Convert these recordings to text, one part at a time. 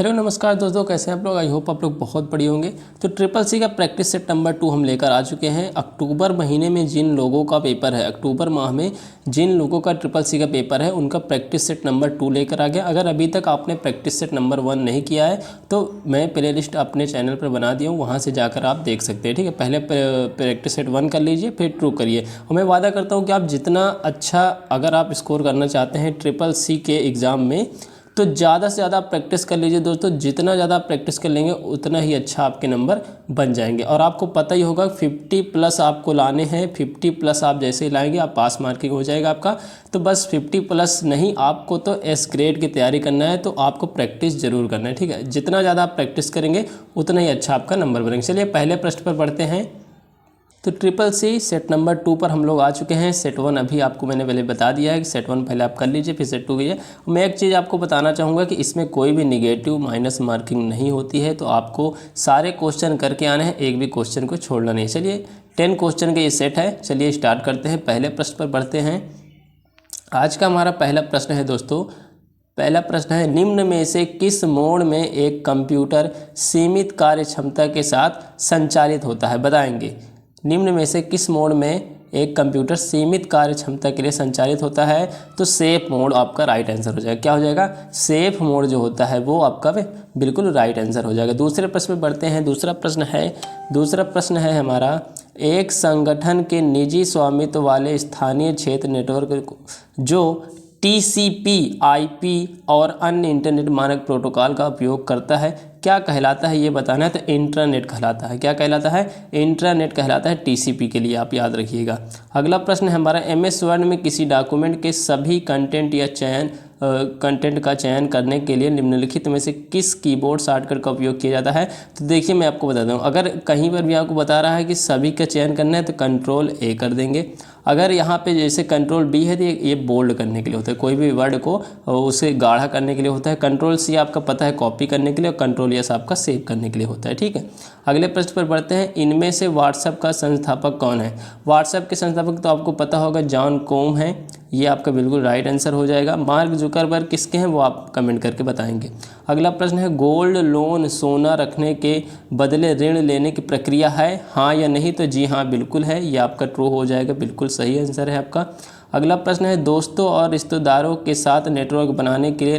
Hello नमस्कार दोस्तों, कैसे हैं आप लोग। आई होप आप लोग बहुत बढ़िया होंगे। तो ट्रिपल सी का प्रैक्टिस सेट नंबर 2 हम लेकर आ चुके हैं। अक्टूबर महीने में जिन लोगों का पेपर है, अक्टूबर माह में जिन लोगों का ट्रिपल सी का पेपर है, उनका प्रैक्टिस सेट नंबर 2 लेकर आ गया। अगर अभी तक आपने प्रैक्टिस सेट नंबर 1 नहीं किया है तो मैं प्ले लिस्ट अपने चैनल पर बना दिया हूँ, वहाँ से जाकर आप देख सकते हैं। ठीक है, पहले प्रैक्टिस सेट 1 कर लीजिए, फिर 2 करिए। और मैं वादा करता हूँ कि आप जितना अच्छा अगर आप स्कोर करना चाहते हैं ट्रिपल सी के एग्ज़ाम में, तो ज़्यादा से ज़्यादा प्रैक्टिस कर लीजिए दोस्तों। जितना ज़्यादा प्रैक्टिस कर लेंगे उतना ही अच्छा आपके नंबर बन जाएंगे। और आपको पता ही होगा 50+ आपको लाने हैं। 50+ आप जैसे ही लाएंगे आप पास मार्किंग हो जाएगा आपका। तो बस 50+ नहीं, आपको तो एस ग्रेड की तैयारी करना है, तो आपको प्रैक्टिस ज़रूर करना है। ठीक है, जितना ज़्यादा आप प्रैक्टिस करेंगे उतना ही अच्छा आपका नंबर बनेंगे। चलिए पहले प्रश्न पर पढ़ते हैं। तो ट्रिपल सी सेट नंबर 2 पर हम लोग आ चुके हैं। सेट 1 अभी आपको मैंने पहले बता दिया है कि सेट 1 पहले आप कर लीजिए, फिर सेट 2 कीजिए। मैं एक चीज़ आपको बताना चाहूँगा कि इसमें कोई भी निगेटिव माइनस मार्किंग नहीं होती है, तो आपको सारे क्वेश्चन करके आने हैं, एक भी क्वेश्चन को छोड़ना नहीं। चलिए 10 क्वेश्चन के ये सेट है। चलिए स्टार्ट करते हैं, पहले प्रश्न पर बढ़ते हैं। आज का हमारा पहला प्रश्न है दोस्तों, पहला प्रश्न है, निम्न में से किस मोड में एक कंप्यूटर सीमित कार्य क्षमता के साथ संचालित होता है, बताएंगे। निम्न में से किस मोड में एक कंप्यूटर सीमित कार्य क्षमता के लिए संचालित होता है। तो सेफ मोड आपका राइट आंसर हो जाएगा। क्या हो जाएगा, सेफ मोड जो होता है वो आपका बिल्कुल राइट आंसर हो जाएगा। दूसरे प्रश्न में बढ़ते हैं। दूसरा प्रश्न है हमारा, एक संगठन के निजी स्वामित्व वाले स्थानीय क्षेत्र नेटवर्क जो TCP, IP और अन्य इंटरनेट मानक प्रोटोकॉल का उपयोग करता है, क्या कहलाता है ये बताना है। तो इंट्रानेट कहलाता है। क्या कहलाता है, इंट्रानेट कहलाता है TCP के लिए, आप याद रखिएगा। अगला प्रश्न है हमारा, MS वर्ड में किसी डॉक्यूमेंट के सभी कंटेंट का चयन करने के लिए निम्नलिखित में से किस कीबोर्ड शॉर्टकट का उपयोग किया जाता है। तो देखिए मैं आपको बताता हूँ, अगर कहीं पर भी आपको बता रहा है कि सभी का चयन करना है तो Ctrl+A कर देंगे। अगर यहाँ पे जैसे Ctrl+B है तो ये बोल्ड करने के लिए होता है, कोई भी वर्ड को उसे गाढ़ा करने के लिए होता है। Ctrl+C आपका पता है कॉपी करने के लिए, और Ctrl+S आपका सेव करने के लिए होता है। ठीक है, अगले प्रश्न पर बढ़ते हैं। इनमें से व्हाट्सएप का संस्थापक कौन है। व्हाट्सएप के संस्थापक तो आपको पता होगा जॉन कॉम है, ये आपका बिल्कुल राइट आंसर हो जाएगा। मार्क जुकरबर्ग किसके हैं वो आप कमेंट करके बताएंगे। अगला प्रश्न है, गोल्ड लोन सोना रखने के बदले ऋण लेने की प्रक्रिया है, हाँ या नहीं। तो जी हाँ बिल्कुल है, ये आपका ट्रू हो जाएगा, बिल्कुल सही आंसर है आपका। अगला प्रश्न है, दोस्तों और रिश्तेदारों के साथ नेटवर्क बनाने के लिए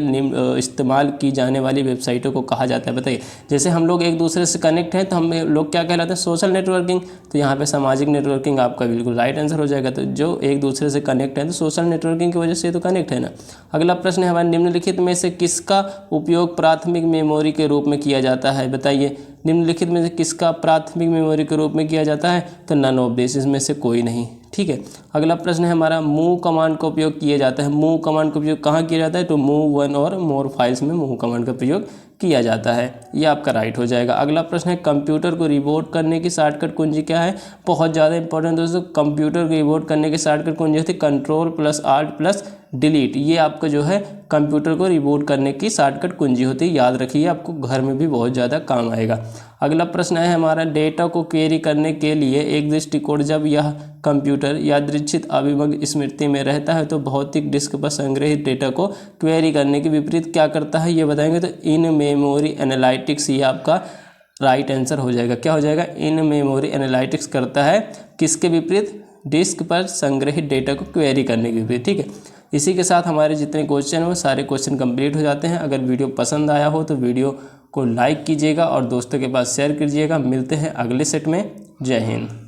इस्तेमाल की जाने वाली वेबसाइटों को कहा जाता है, बताइए। जैसे हम लोग एक दूसरे से कनेक्ट हैं तो हम लोग क्या कहलाते हैं, सोशल नेटवर्किंग। तो यहाँ पे सामाजिक नेटवर्किंग आपका बिल्कुल राइट आंसर हो जाएगा। तो जो एक दूसरे से कनेक्ट है तो सोशल नेटवर्किंग की वजह से तो कनेक्ट है ना। अगला प्रश्न है हमारे, निम्नलिखित में से किसका उपयोग प्राथमिक मेमोरी के रूप में किया जाता है, बताइए। निम्नलिखित में से किसका प्राथमिक मेमोरी के रूप में किया जाता है। तो नन ऑफ दिस, इसमें से कोई नहीं। ठीक है, अगला प्रश्न है हमारा, मूव कमांड का उपयोग किया जाता है। मूव कमांड का उपयोग कहाँ किया जाता है। तो मूव वन और मोर फाइल्स में मूव कमांड का प्रयोग किया जाता है, ये आपका राइट हो जाएगा। अगला प्रश्न है, कंप्यूटर को रिबूट करने की शॉर्टकट कुंजी क्या है। बहुत ज़्यादा इंपॉर्टेंट दोस्तों, कंप्यूटर को रिबूट करने की शॉर्टकट कुंजी होती है Ctrl+Alt+Delete। ये आपका जो है कंप्यूटर को रिबूट करने की शॉर्टकट कुंजी होती है, याद रखिए, आपको घर में भी बहुत ज़्यादा काम आएगा। अगला प्रश्न है हमारा, डेटा को क्वेरी करने के लिए एक दृष्टिकोण, जब यह कंप्यूटर यादृच्छिक अभिगम स्मृति में रहता है तो भौतिक डिस्क पर संग्रहित डेटा को क्वेरी करने के विपरीत क्या करता है, ये बताएंगे। तो इन मेमोरी एनालिटिक्स, ये आपका राइट आंसर हो जाएगा। क्या हो जाएगा, इन मेमोरी एनालिटिक्स करता है किसके विपरीत, डिस्क पर संग्रहित डेटा को क्वेरी करने के विपरीत। ठीक है, इसी के साथ हमारे जितने क्वेश्चन हैं वो सारे क्वेश्चन कंप्लीट हो जाते हैं। अगर वीडियो पसंद आया हो तो वीडियो को लाइक कीजिएगा और दोस्तों के पास शेयर कीजिएगा। मिलते हैं अगले सेट में। जय हिंद।